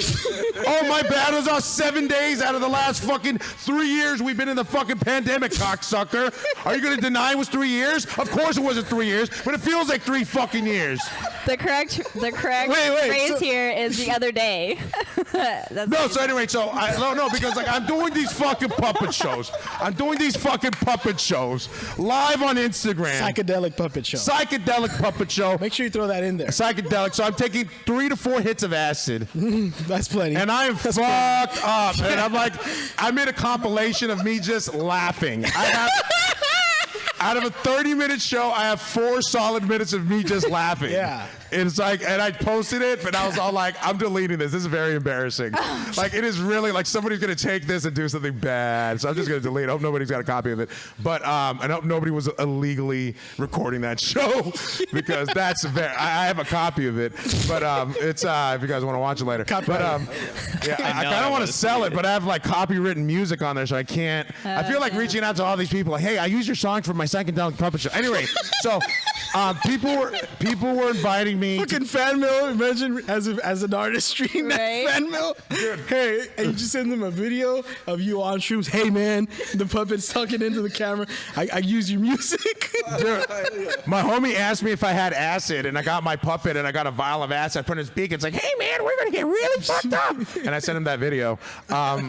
Oh, my bad. It was all 7 days out of the last fucking 3 years we've been in the fucking pandemic, cocksucker. Are you going to deny it was 3 years? Of course it wasn't 3 years, but it feels like 3 fucking years. The correct Wait, phrase so- here is the other day. That's No, so anyway, because like I'm doing these fucking puppet shows. I'm doing these fucking puppet shows live on Instagram. Psychedelic puppet show. Psychedelic puppet show. Make sure you throw that in there. Psychedelic. So I'm taking 3 to 4 hits of acid, That's plenty. and I am fucked up. And I'm like, I made a compilation of me just laughing. Out of a 30-minute show, I have 4 solid minutes of me just laughing. Yeah. it's like, and I posted it, but I was all like, I'm deleting this. This is very embarrassing. Like, it is really like somebody's gonna take this and do something bad. So I'm just gonna delete it. I hope nobody's got a copy of it. But I hope nobody was illegally recording that show because that's I have a copy of it. But it's if you guys want to watch it later. But yeah, I kind of want to sell it, but I have like copywritten music on there, so I can't. I feel like reaching out to all these people, like, hey, I use your song for my psychedelic puppet show. Anyway, so people were inviting me. Fucking fan mail. Imagine as an artist stream that fan mail. Hey, and you just send them a video of you on shrooms. Hey man, the puppet's talking into the camera. I use your music. Dude, my homie asked me if I had acid, and I got my puppet, and I got a vial of acid. I put in his beak. It's like, hey man, we're gonna get really fucked up. And I sent him that video.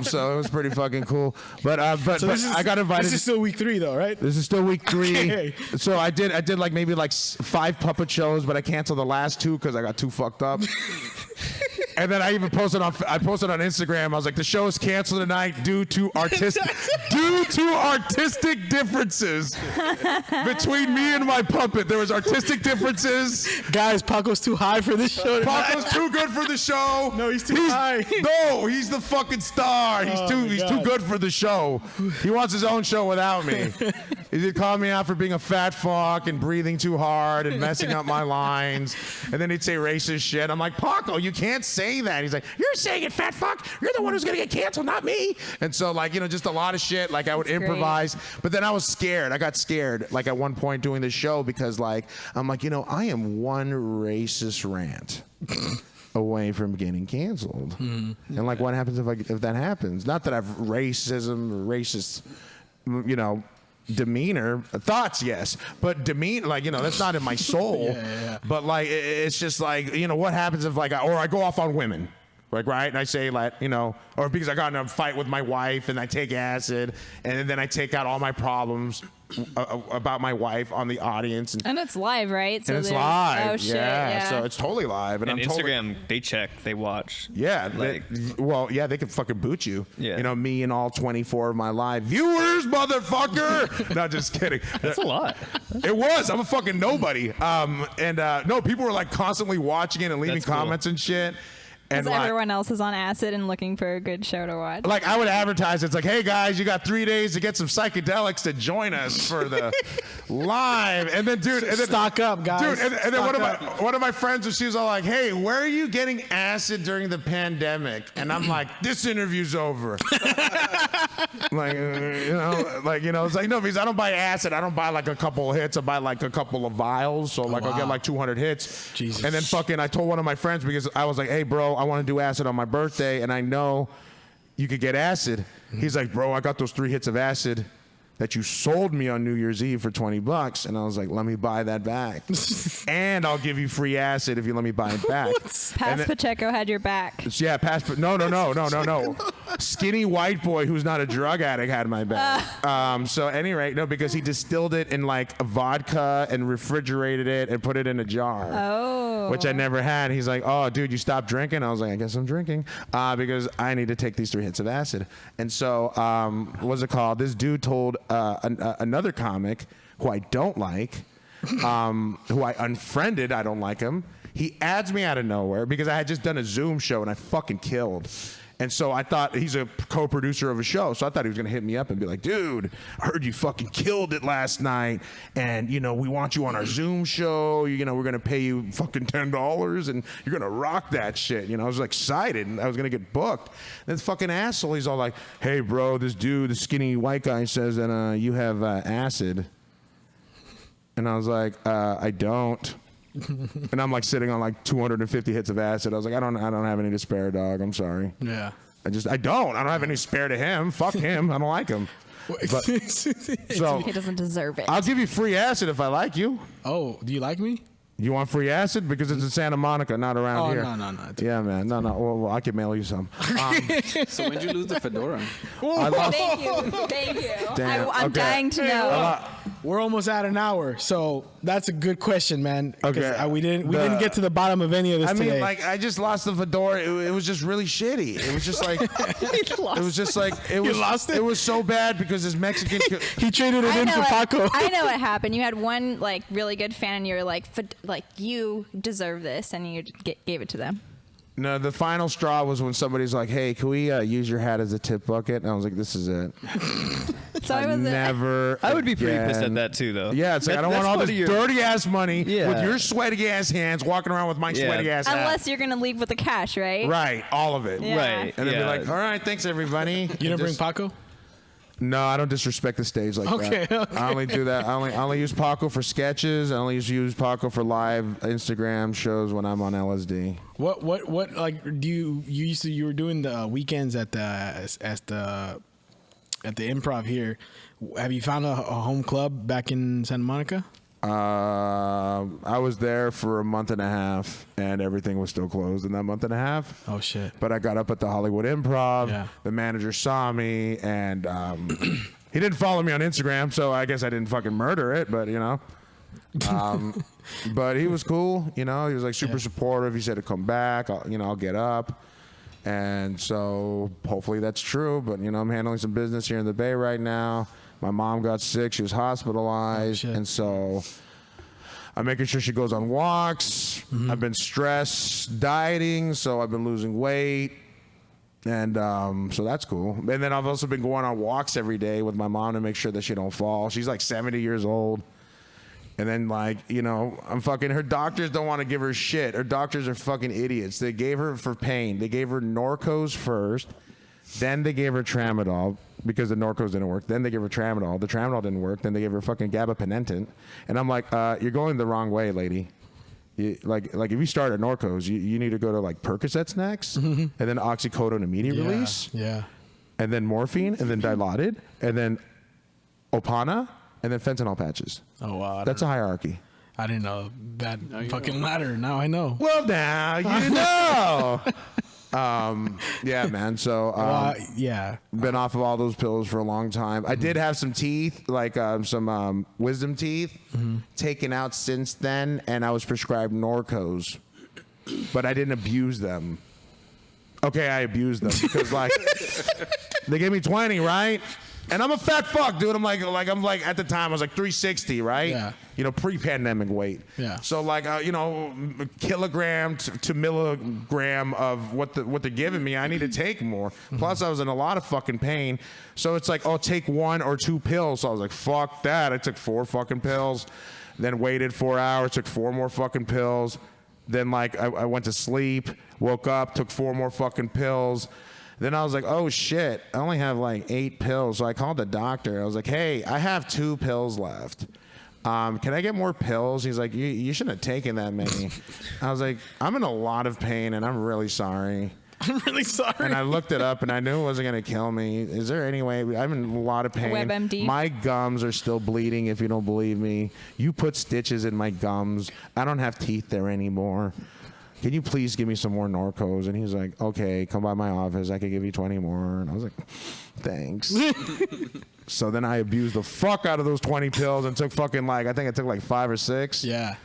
So it was pretty fucking cool. But I got invited. This is still week 3 though, right? This is still week 3. Okay. So I did like maybe like 5 puppet shows, but I canceled the last 2 because I got too fucked up. And then I even posted on Instagram. I was like, the show is canceled tonight due to artistic differences between me and my puppet. There was artistic differences. Guys, Paco's too high for this show. Paco's too good for the show. No, he's too high. No, he's the fucking star. He's too good for the show. He wants his own show without me. He called me out for being a fat fuck and breathing too hard and messing up my lines. And then he'd say racist shit. I'm like, Paco, you can't say that. He's like, you're saying it, fat fuck. You're the one who's gonna get canceled, not me. And so, like, just a lot of shit. Like, I would improvise. But then I was scared. I got scared, like, at one point doing this show because, like, I'm like, I am one racist rant away from getting canceled. And, like, what happens if that happens? Not that I've racism or racist, demeanor, thoughts, yes, but demeanor, like, that's not in my soul. But like, it's just like, what happens if like, or I go off on women, like, right? And I say like, or because I got in a fight with my wife and I take acid and then I take out all my problems about my wife on the audience. And it's live, right? So and it's live. Oh, shit. Yeah. So it's totally live. And Instagram, they check, they watch. Yeah. They can fucking boot you. Yeah. Me and all 24 of my live viewers, motherfucker. No, just kidding. That's a lot. It was. I'm a fucking nobody. No, people were like constantly watching it and leaving comments and shit. Because everyone else is on acid and looking for a good show to watch. Like, I would advertise, it's like, hey guys, you got 3 days to get some psychedelics to join us for the live. And then, dude, stock up, guys. Dude, and then one of my friends, she was all like, hey, where are you getting acid during the pandemic? And I'm like, this interview's over. Like, it's like, no, because I don't buy acid. I don't buy like a couple of hits. I buy like a couple of vials. So like, I'll get like 200 hits. Jesus. And then fucking, I told one of my friends, because I was like, hey bro, I want to do acid on my birthday, and I know you could get acid. He's like, bro, I got those 3 hits of acid that you sold me on New Year's Eve for $20. And I was like, let me buy that back. And I'll give you free acid if you let me buy it back. Pacheco had your back. Yeah, no. Skinny white boy who's not a drug addict had my back. So at any rate, no, because he distilled it in like vodka and refrigerated it and put it in a jar. Oh. Which I never had. He's like, oh, dude, you stopped drinking? I was like, I guess I'm drinking because I need to take these 3 hits of acid. And so, what's it called? This dude told another comic who I don't like, who I unfriended. I don't like him. He adds me out of nowhere because I had just done a Zoom show and I fucking killed. And so I thought, he's a co-producer of a show, so I thought he was going to hit me up and be like, dude, I heard you fucking killed it last night, and, we want you on our Zoom show, we're going to pay you fucking $10, and you're going to rock that shit. I was excited, and I was going to get booked. And this fucking asshole, he's all like, hey, bro, this dude, the skinny white guy says that you have acid. And I was like, I don't. And I'm like sitting on like 250 hits of acid. I was like, I don't have any to spare, dog. I'm sorry. Yeah. I don't have any spare to him. Fuck him. I don't like him. But, so he doesn't deserve it. I'll give you free acid if I like you. Oh, do you like me? You want free acid? Because it's in Santa Monica, not around here. No. Yeah, man. No. Well, I can mail you some. So when'd you lose the fedora? Thank you. Damn. I'm dying to know. we're almost at an hour, so that's a good question, man. 'Cause, Okay. we didn't get to the bottom of any of this I mean, today. like, I just lost the fedora. It was just really shitty. It was just like, lost it? It was so bad because this Mexican. he traded it in for Paco. I know what happened. You had one like really good fan, and you were like, you deserve this, and you gave it to them. No, the final straw was when somebody's like, "Hey, can we use your hat as a tip bucket?" And I was like, "This is it." So I was Never. I would be pretty again. pissed at that too, though. Yeah, it's like I don't want all this dirty ass money Yeah. with your sweaty ass hands walking around with my sweaty ass hat. Unless you're gonna leave with the cash, right? Right, all of it. Yeah. Right. And then be like, "All right, thanks everybody." You didn't bring Paco? No, I don't disrespect the stage like Okay, that. okay. I only do that. I only use Paco for sketches. I only use Paco for live Instagram shows when I'm on LSD. What like do you were doing the weekends at the Improv here? Have you found a home club back in Santa Monica? I was there for a month and a half, and everything was still closed in that month and a half. Oh shit! But I got up at the Hollywood Improv. Yeah. The manager saw me, and he didn't follow me on Instagram, so I guess I didn't fucking murder it. But but he was cool. He was like super supportive. He said to come back. I'll get up. And so hopefully that's true. But I'm handling some business here in the Bay right now. My mom got sick. She was hospitalized. And so I'm making sure she goes on walks. I've been stressed dieting, so I've been losing weight. And so that's cool. And then I've also been going on walks every day with my mom to make sure that she don't fall. She's like 70 years old. And then I'm fucking, her doctors don't want to give her shit. Her doctors are fucking idiots. They gave her for pain. They gave her Norcos first. Then they gave her Tramadol because the Norcos didn't work. Then they gave her Tramadol. The Tramadol didn't work. Then they gave her fucking gabapentin. And I'm like, you're going the wrong way, lady. Like if you start at Norcos, you need to go to like Percocets next, and then oxycodone immediate release, and then morphine, and then Dilaudid, and then Opana, and then fentanyl patches. Oh wow, that's a hierarchy. I didn't know that fucking ladder. Now I know. Well, now you know. Yeah, man. So, been off of all those pills for a long time. I did have some teeth, like some wisdom teeth, taken out since then, and I was prescribed Norcos, but I didn't abuse them. Okay, I abused them because like they gave me 20, right? And I'm a fat fuck, dude. I'm like at the time I was like 360, right? Yeah. Pre-pandemic weight. Yeah. So like kilogram to milligram of what they're giving me, I need to take more. Plus I was in a lot of fucking pain. So it's like, take 1 or 2 pills. So I was like, fuck that. I took 4 fucking pills, then waited 4 hours, took 4 more fucking pills. Then like I went to sleep, woke up, took 4 more fucking pills. Then I was like, oh shit, I only have like 8 pills. So I called the doctor. I was like, hey, I have 2 pills left. Can I get more pills? He's like, you shouldn't have taken that many. I was like, I'm in a lot of pain and I'm really sorry. I'm really sorry. And I looked it up and I knew it wasn't going to kill me. Is there any way? I'm in a lot of pain. WebMD. My gums are still bleeding if you don't believe me. You put stitches in my gums. I don't have teeth there anymore. Can you please give me some more Norcos? And he's like, okay, come by my office. I could give you 20 more. And I was like, thanks. So then I abused the fuck out of those 20 pills and took fucking I think I took like 5 or 6. Yeah.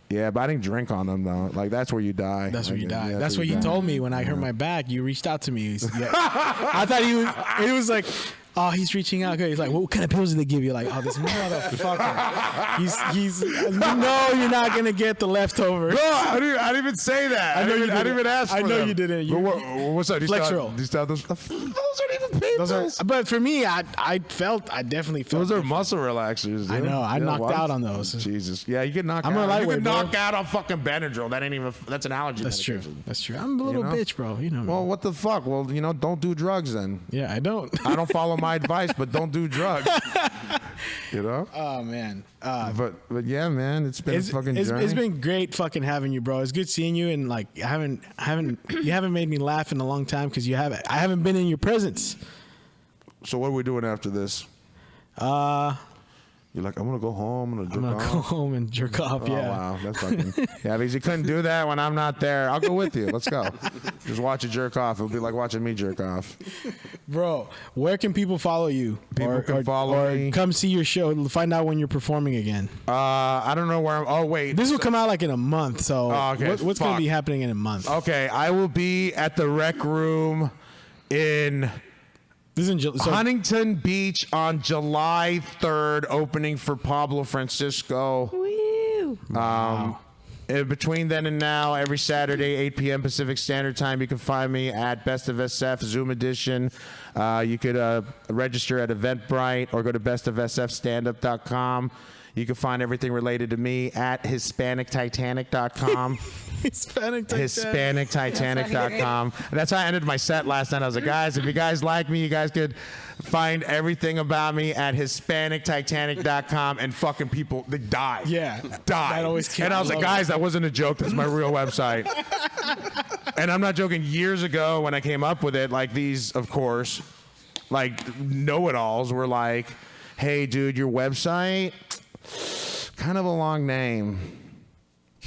Yeah, but I didn't drink on them though. Like that's where you die. That's where you die. Yeah, that's what you told me when I hurt my back. You reached out to me. I thought it was like, oh, he's reaching out. He's like, what kind of pills did they give you? Like, oh, this motherfucker. He's no, you're not gonna get the leftover. No, I didn't even say that. I didn't even ask for I know them. You didn't. What's up? Flexeril. Those aren't even pain pills. But for me, I definitely felt. Those are muscle relaxers. Dude. I know. I knocked out on those. Jesus. Yeah, you get knocked out. I'm a lightweight, you can knock out on fucking Benadryl. That ain't even. That's an allergy. That's medication. true. That's true. I'm a little bitch, bro. You know. Well, what the fuck? Well, don't do drugs then. Yeah, I don't. I don't follow my advice, but don't do drugs. Oh man. But yeah, man, it's been a fucking journey. It's been great fucking having you, bro. It's good seeing you, and like you haven't made me laugh in a long time because I haven't been in your presence. So what are we doing after this? You're like, I'm gonna go home. I'm I'm gonna gonna jerk go off. home and jerk off. Oh, Yeah. wow. That's fucking. Yeah, because you couldn't do that when I'm not there. I'll go with you. Let's go. Just watch you jerk off. It'll be like watching me jerk off. Bro, where can people follow you? People can follow me. Come see your show. Find out when you're performing again. I don't know where I'm. Oh, wait. This will come out like in a month. So Oh, okay. what's going Fuck. to be happening in a month? Okay, I will be at the Rec Room in This is in so Huntington Beach on July 3rd, opening for Pablo Francisco. Woo! In between then and now, every Saturday, 8 p.m. Pacific Standard Time, you can find me at Best of SF Zoom Edition. You could register at Eventbrite or go to bestofsfstandup.com. You can find everything related to me at HispanicTitanic.com. HispanicTitanic.com. And that's how I ended my set last night. I was like, guys, if you guys like me, you guys could find everything about me at HispanicTitanic.com. And fucking people, they die. Yeah. Die. That always kills And I was me. like, guys, that wasn't a joke. That's my real website. And I'm not joking. Years ago when I came up with it, like these, of course, like know-it-alls were like, hey, dude, your website, kind of a long name.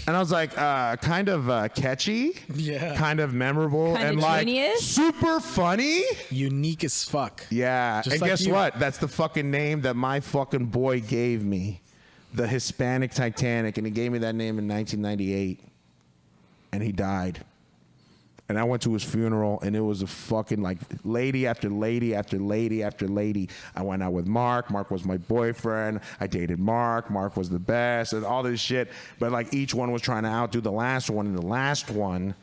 And I was like, kind of catchy, Yeah. kind of memorable, Kinda and like genius? super funny. unique as fuck. Yeah, Just and like guess you. what? That's the fucking name that my fucking boy gave me, the Hispanic Titanic, and he gave me that name in 1998, and he died. And I went to his funeral, and it was a fucking like lady after lady after lady after lady. I went out with Mark. Mark was my boyfriend. I dated Mark. Mark was the best, and all this shit. But like each one was trying to outdo the last one, and the last one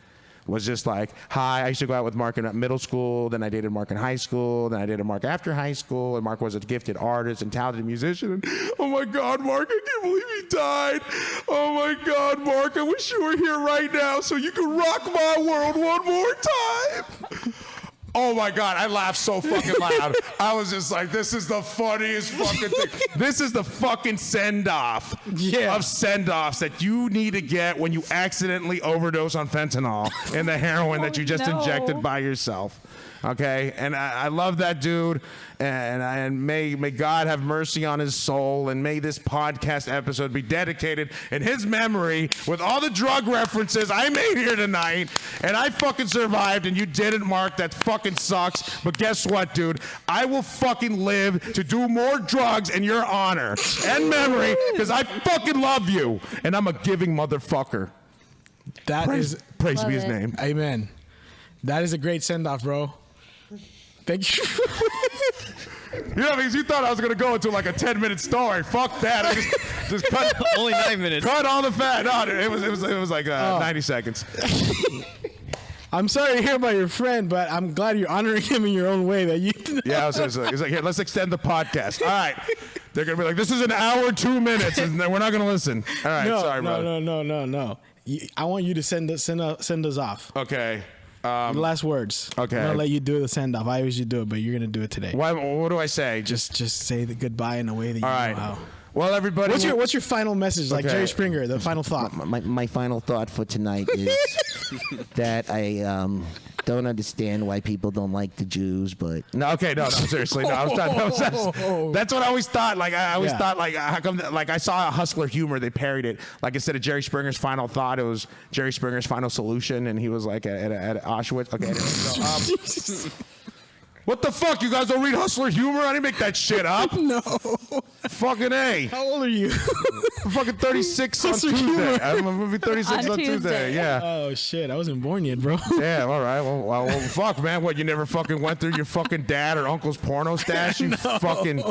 was just like, hi, I used to go out with Mark in middle school, then I dated Mark in high school, then I dated Mark after high school, and Mark was a gifted artist and talented musician. And, oh my God, Mark, I can't believe he died. Oh my God, Mark, I wish you were here right now so you could rock my world one more time. Oh my God, I laughed so fucking loud. I was just like, this is the funniest fucking thing. This is the fucking send-off of send-offs that you need to get when you accidentally overdose on fentanyl and the heroin that you just no. injected by yourself. Okay, and I love that dude, and may God have mercy on his soul, and may this podcast episode be dedicated in his memory with all the drug references I made here tonight. And I fucking survived, and you didn't, Mark. That fucking sucks. But guess what, dude? I will fucking live to do more drugs in your honor and memory because I fucking love you, and I'm a giving motherfucker. Praise be Love his it. name. Amen. That is a great send off, bro. Thank you. Yeah, because you thought I was gonna go into like a 10-minute story. Fuck that. I just cut. Only 9 minutes. Cut all the fat. No, it was like 90 seconds. I'm sorry to hear about your friend, but I'm glad you're honoring him in your own way. That you. Yeah, it's like, here, let's extend the podcast. All right. They're gonna be like, this is an hour 2 minutes, and we're not gonna listen. All right, sorry, brother. No. I want you to send us off. Okay. The last words. okay. I'm gonna let you do the send off. I usually do it, but you're gonna do it today. What do I say? Just say the goodbye in a way that you all right. know how. Well, everybody. What's your final message? Like Okay. Jerry Springer, the final thought. My final thought for tonight is that I don't understand why people don't like the Jews, but No, seriously, no. I was trying. That's what I always thought. Like I always thought, like how come? Like I saw a Hustler Humor, they parried it. Like instead of Jerry Springer's final thought, it was Jerry Springer's final solution, and he was like at Auschwitz. Okay. Anyway, so, what the fuck? You guys don't read Hustler Humor? I didn't make that shit up. No. Fucking A. How old are you? I'm fucking 36 on Hustler Tuesday. Humor. I'm gonna be 36 On on Tuesday. Tuesday. Yeah. Oh shit! I wasn't born yet, bro. Damn, all right. Well, fuck, man. What, you never fucking went through your fucking dad or uncle's porno stash? You fucking...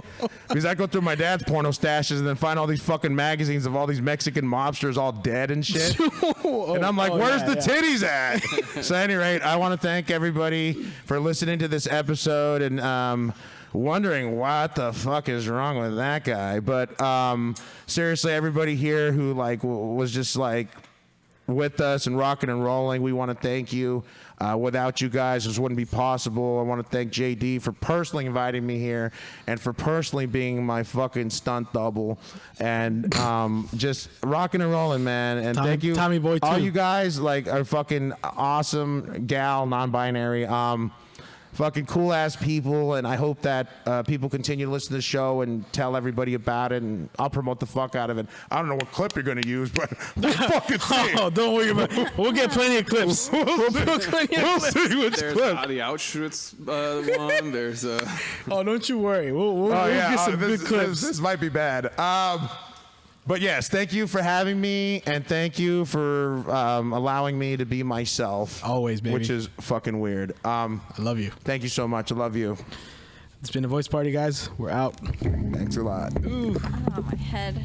Because I go through my dad's porno stashes and then find all these fucking magazines of all these Mexican mobsters all dead and shit. And I'm like, where's the titties at? So at any rate, I want to thank everybody for listening to this episode and wondering what the fuck is wrong with that guy. But seriously, everybody here who like was just like with us and rocking and rolling, we want to thank you. Without you guys, this wouldn't be possible. I want to thank JD for personally inviting me here and for personally being my fucking stunt double and just rocking and rolling, man. And thank you, Tommy Boy, all too. you guys like are fucking awesome, gal, non-binary. fucking cool ass people, and I hope that people continue to listen to the show and tell everybody about it, and I'll promote the fuck out of it. I don't know what clip you're gonna use, but we'll fucking see. Oh, don't worry about it. We'll get plenty of clips. We'll see which There's clip. the Auschwitz one. There's Oh, don't you worry. We'll get some good clips. This might be bad. But yes, thank you for having me, and thank you for allowing me to be myself. Always, baby. Which is fucking weird. I love you. Thank you so much. I love you. It's been the Voice Party, guys. We're out. Thanks a lot. Oh, my head.